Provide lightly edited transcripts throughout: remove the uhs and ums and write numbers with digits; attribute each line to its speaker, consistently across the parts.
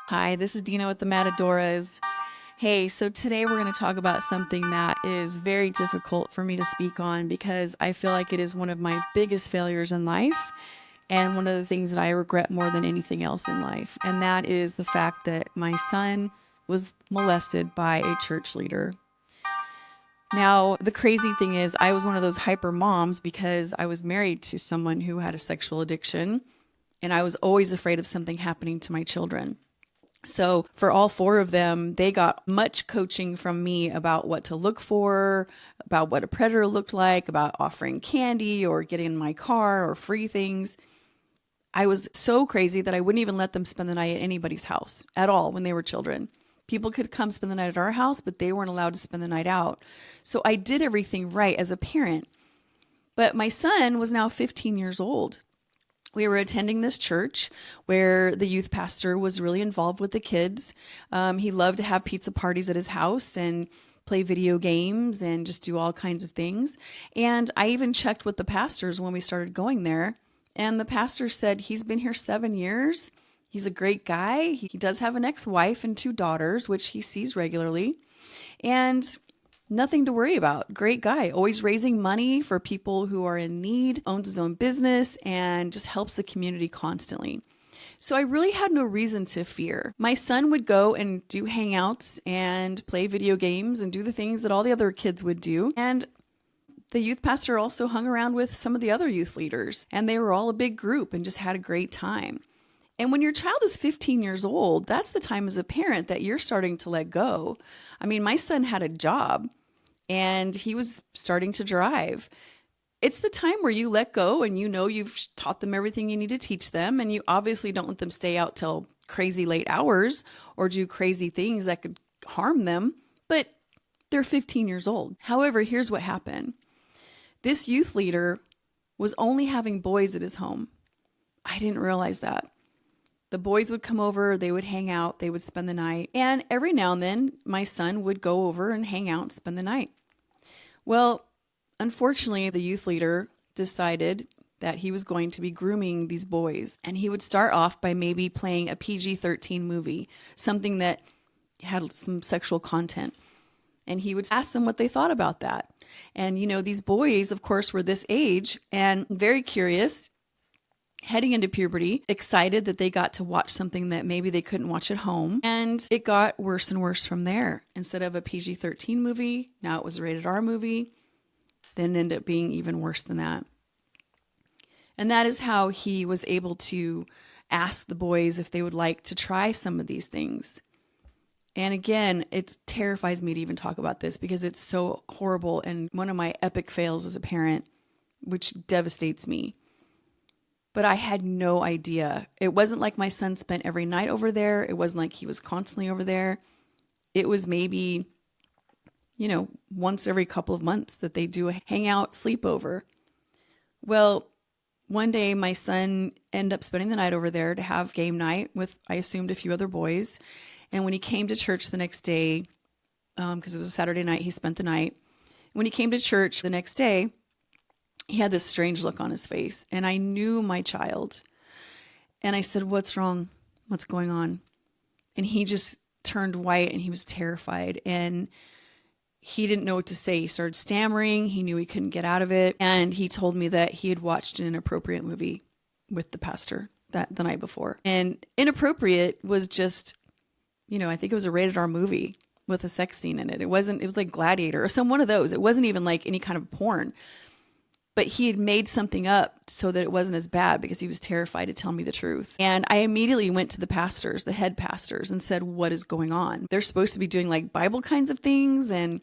Speaker 1: Hi, this is Deana with the Matadoras. Hey, so today we're going to talk about something that is very difficult for me to speak on because I feel like it is one of my biggest failures in life and one of the things that I regret more than anything else in life. And that is the fact that my son was molested by a church leader. Now, the crazy thing is, I was one of those hyper moms because I was married to someone who had a sexual addiction, and I was always afraid of something happening to my children. So for all four of them, they got much coaching from me about what to look for, about what a predator looked like, about offering candy or getting in my car or free things. I was so crazy that I wouldn't even let them spend the night at anybody's house at all when they were children. People could come spend the night at our house, but they weren't allowed to spend the night out. So I did everything right as a parent. But my son was now 15 years old. We were attending this church where the youth pastor was really involved with the kids. He loved to have pizza parties at his house and play video games and just do all kinds of things. And I even checked with the pastors when we started going there. And the pastor said he's been here 7 years. He's a great guy. He does have an ex-wife and 2 daughters, which he sees regularly. And nothing to worry about. Great guy, always raising money for people who are in need, owns his own business, and just helps the community constantly. So I really had no reason to fear. My son would go and do hangouts and play video games and do the things that all the other kids would do. And the youth pastor also hung around with some of the other youth leaders, and they were all a big group and just had a great time. And when your child is 15 years old, that's the time as a parent that you're starting to let go. I mean, my son had a job and he was starting to drive. It's the time where you let go and you know you've taught them everything you need to teach them, and you obviously don't want them stay out till crazy late hours or do crazy things that could harm them, but they're 15 years old. However, here's what happened. This youth leader was only having boys at his home. I didn't realize that. The boys would come over, they would hang out, they would spend the night, and every now and then my son would go over and hang out and spend the night. Well, unfortunately, the youth leader decided that he was going to be grooming these boys. And he would start off by maybe playing a PG-13 movie, something that had some sexual content. And he would ask them what they thought about that. And, these boys, of course, were this age and very curious, heading into puberty, excited that they got to watch something that maybe they couldn't watch at home. And it got worse and worse from there. Instead of a PG-13 movie, now it was a rated R movie. Then it ended up being even worse than that. And that is how he was able to ask the boys if they would like to try some of these things. And again, it terrifies me to even talk about this because it's so horrible and one of my epic fails as a parent, which devastates me. But I had no idea. It wasn't like my son spent every night over there. It wasn't like he was constantly over there. It was maybe, once every couple of months that they do a hangout sleepover. Well, one day my son ended up spending the night over there to have game night with, I assumed, a few other boys. And when he came to church the next day, because it was a Saturday night, he spent the night. When he came to church the next day, he had this strange look on his face. And I knew my child. And I said, "What's wrong? What's going on?" And he just turned white and he was terrified. And he didn't know what to say. He started stammering. He knew he couldn't get out of it. And he told me that he had watched an inappropriate movie with the pastor the night before. And inappropriate was just, I think it was a rated R movie with a sex scene in it. It was like Gladiator or one of those. It wasn't even like any kind of porn. But he had made something up so that it wasn't as bad because he was terrified to tell me the truth. And I immediately went to the pastors, the head pastors, and said, "What is going on?" They're supposed to be doing like Bible kinds of things and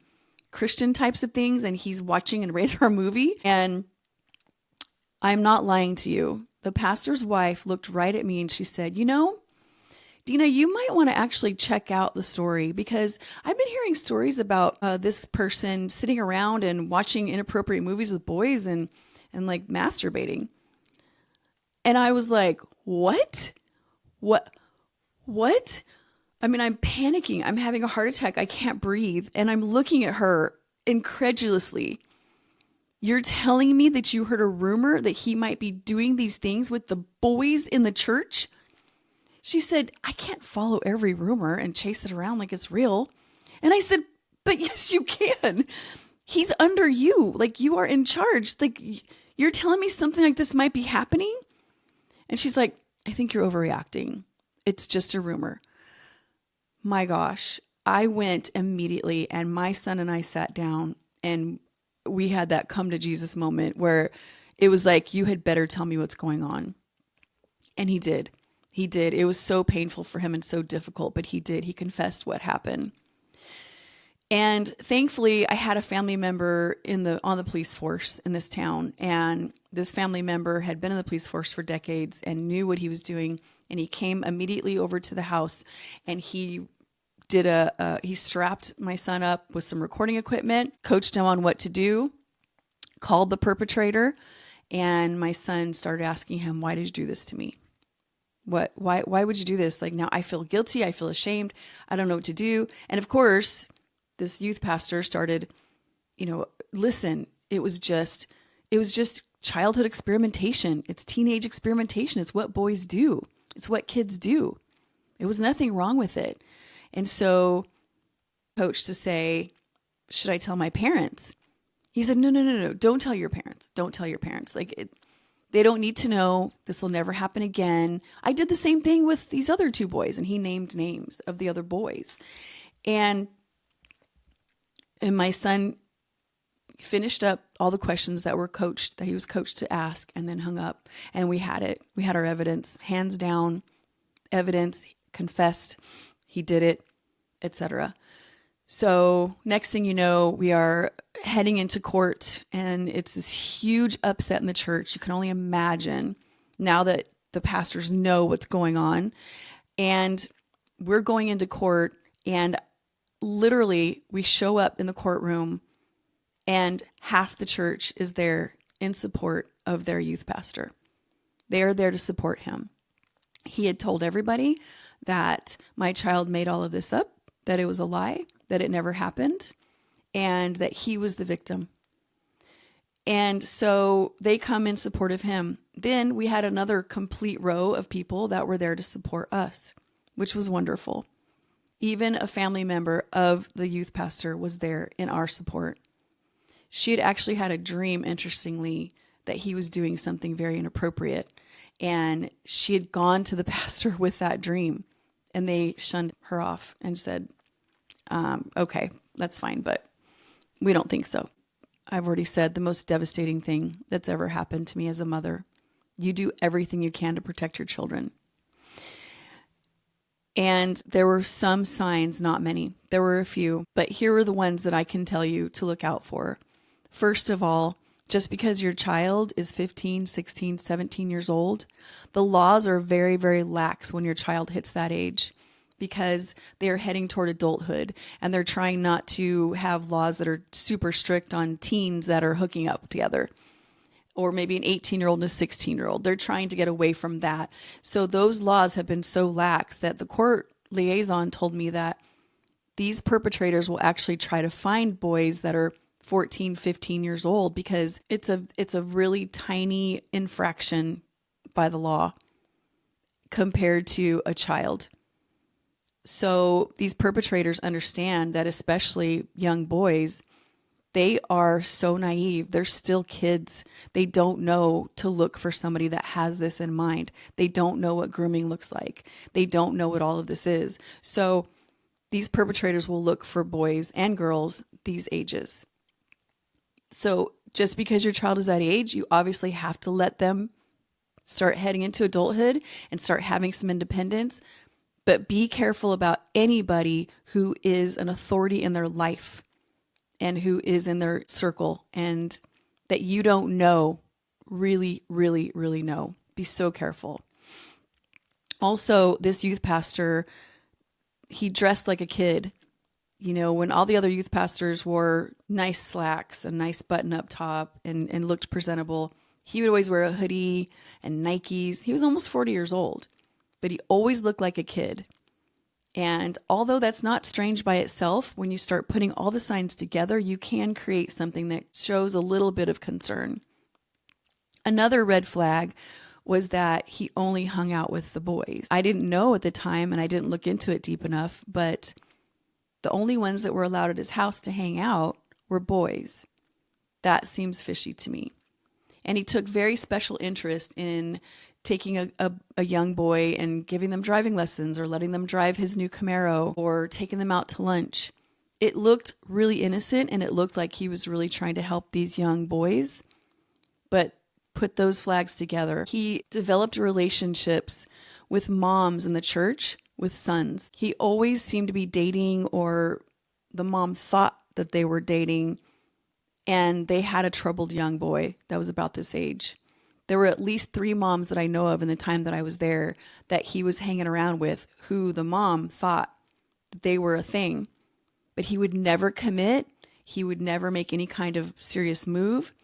Speaker 1: Christian types of things, and he's watching a rated R movie. And I'm not lying to you. The pastor's wife looked right at me and she said, "Deana, you might want to actually check out the story because I've been hearing stories about this person sitting around and watching inappropriate movies with boys and like masturbating." And I was like, "What? What?" I mean, I'm panicking. I'm having a heart attack. I can't breathe. And I'm looking at her incredulously. "You're telling me that you heard a rumor that he might be doing these things with the boys in the church?" She said, I can't follow every rumor and chase it around like it's real. And I said, but yes, you can. He's under you. Like, you are in charge. Like, you're telling me something like this might be happening? And she's like, I think you're overreacting. It's just a rumor. My gosh. I went immediately, and my son and I sat down, and we had that come to Jesus moment where it was like, you had better tell me what's going on. And he did. He did. It was so painful for him and so difficult, but he did. He confessed what happened. And thankfully, I had a family member on the police force in this town, and this family member had been in the police force for decades and knew what he was doing. And he came immediately over to the house, and he he strapped my son up with some recording equipment, coached him on what to do, called the perpetrator, and my son started asking him, "Why did you do this to me? Why would you do this? Like, now I feel guilty. I feel ashamed. I don't know what to do." And of course, this youth pastor started, listen, it was just childhood experimentation. It's teenage experimentation. It's what boys do. It's what kids do. It was nothing wrong with it. And so, coach to say, should I tell my parents? He said, no. Don't tell your parents. Don't tell your parents. They don't need to know. This will never happen again. I did the same thing with these other two boys, and he named names of the other boys. And my son finished up all the questions that he was coached to ask, and then hung up. And we had it. We had our evidence, hands down evidence, confessed, he did it, etc. So next thing you know, we are heading into court, and it's this huge upset in the church. You can only imagine now that the pastors know what's going on. And we're going into court, and literally we show up in the courtroom, and half the church is there in support of their youth pastor. They are there to support him. He had told everybody that my child made all of this up, that it was a lie, that it never happened, and that he was the victim. And so they come in support of him. Then we had another complete row of people that were there to support us, which was wonderful. Even a family member of the youth pastor was there in our support. She had actually had a dream, interestingly, that he was doing something very inappropriate. And she had gone to the pastor with that dream, and they shunned her off and said, okay, that's fine, but we don't think so. I've already said the most devastating thing that's ever happened to me as a mother. You do everything you can to protect your children. And there were some signs, not many. There were a few, but here are the ones that I can tell you to look out for. First of all, just because your child is 15, 16, 17 years old, the laws are very, very lax when your child hits that age, because they are heading toward adulthood, and they're trying not to have laws that are super strict on teens that are hooking up together, or maybe an 18-year-old and a 16-year-old. They're trying to get away from that. So those laws have been so lax that the court liaison told me that these perpetrators will actually try to find boys that are 14, 15 years old, because it's a really tiny infraction by the law compared to a child. So these perpetrators understand that, especially young boys, they are so naive. They're still kids. They don't know to look for somebody that has this in mind. They don't know what grooming looks like. They don't know what all of this is. So these perpetrators will look for boys and girls these ages. So just because your child is that age, you obviously have to let them start heading into adulthood and start having some independence. But be careful about anybody who is an authority in their life and who is in their circle and that you don't know, really, really, really know. Be so careful. Also, this youth pastor, he dressed like a kid. You know, when all the other youth pastors wore nice slacks, a nice button-up top, and looked presentable, he would always wear a hoodie and Nikes. He was almost 40 years old, but he always looked like a kid. And although that's not strange by itself, when you start putting all the signs together, you can create something that shows a little bit of concern. Another red flag was that he only hung out with the boys. I didn't know at the time, and I didn't look into it deep enough, but the only ones that were allowed at his house to hang out were boys. That seems fishy to me. And he took very special interest in taking a young boy and giving them driving lessons, or letting them drive his new Camaro, or taking them out to lunch. It looked really innocent, and it looked like he was really trying to help these young boys. But put those flags together. He developed relationships with moms in the church with sons. He always seemed to be dating, or the mom thought that they were dating, and they had a troubled young boy that was about this age. There were at least 3 moms that I know of in the time that I was there that he was hanging around with, who the mom thought that they were a thing. But he would never commit. He would never make any kind of serious move.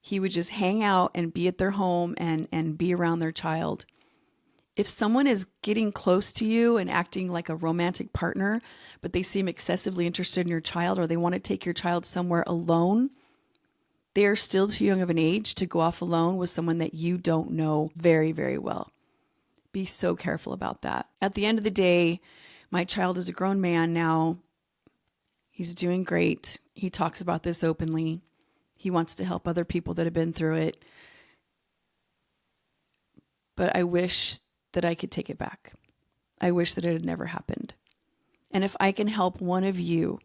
Speaker 1: He would just hang out and be at their home and be around their child. If someone is getting close to you and acting like a romantic partner, but they seem excessively interested in your child, or they want to take your child somewhere alone, they are still too young of an age to go off alone with someone that you don't know very, very well. Be so careful about that. At the end of the day, my child is a grown man now. He's doing great. He talks about this openly. He wants to help other people that have been through it. But I wish that I could take it back. I wish that it had never happened. And if I can help one of you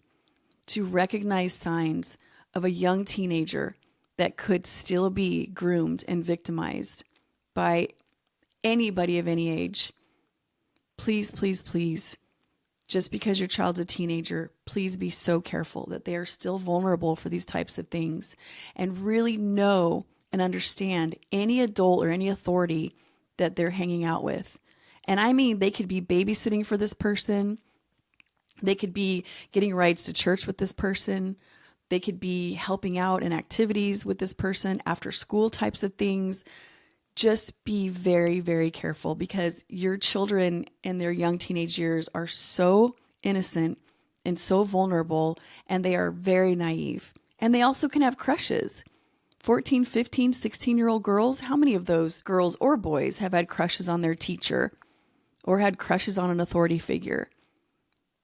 Speaker 1: to recognize signs of a young teenager that could still be groomed and victimized by anybody of any age, please, please, please, just because your child's a teenager, please be so careful that they are still vulnerable for these types of things, and really know and understand any adult or any authority that they're hanging out with. And I mean, they could be babysitting for this person. They could be getting rides to church with this person. They could be helping out in activities with this person, after school types of things. Just be very, very careful, because your children in their young teenage years are so innocent and so vulnerable, and they are very naive. And they also can have crushes. 14, 15, 16-year-old girls, how many of those girls or boys have had crushes on their teacher or had crushes on an authority figure?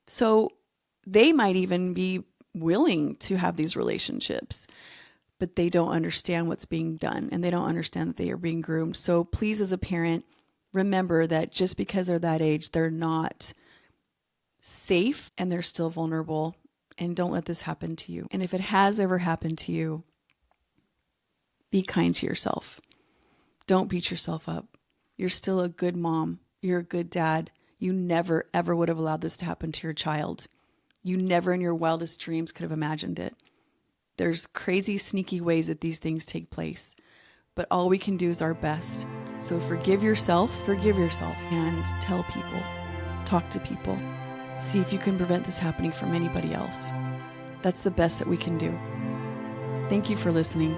Speaker 1: So they might even be willing to have these relationships, but they don't understand what's being done, and they don't understand that they are being groomed. So please, as a parent, remember that just because they're that age, they're not safe and they're still vulnerable, and don't let this happen to you. And if it has ever happened to you, be kind to yourself. Don't beat yourself up. You're still a good mom. You're a good dad. You never, ever would have allowed this to happen to your child. You never in your wildest dreams could have imagined it. There's crazy, sneaky ways that these things take place, but all we can do is our best. So forgive yourself, and tell people, talk to people, see if you can prevent this happening from anybody else. That's the best that we can do. Thank you for listening.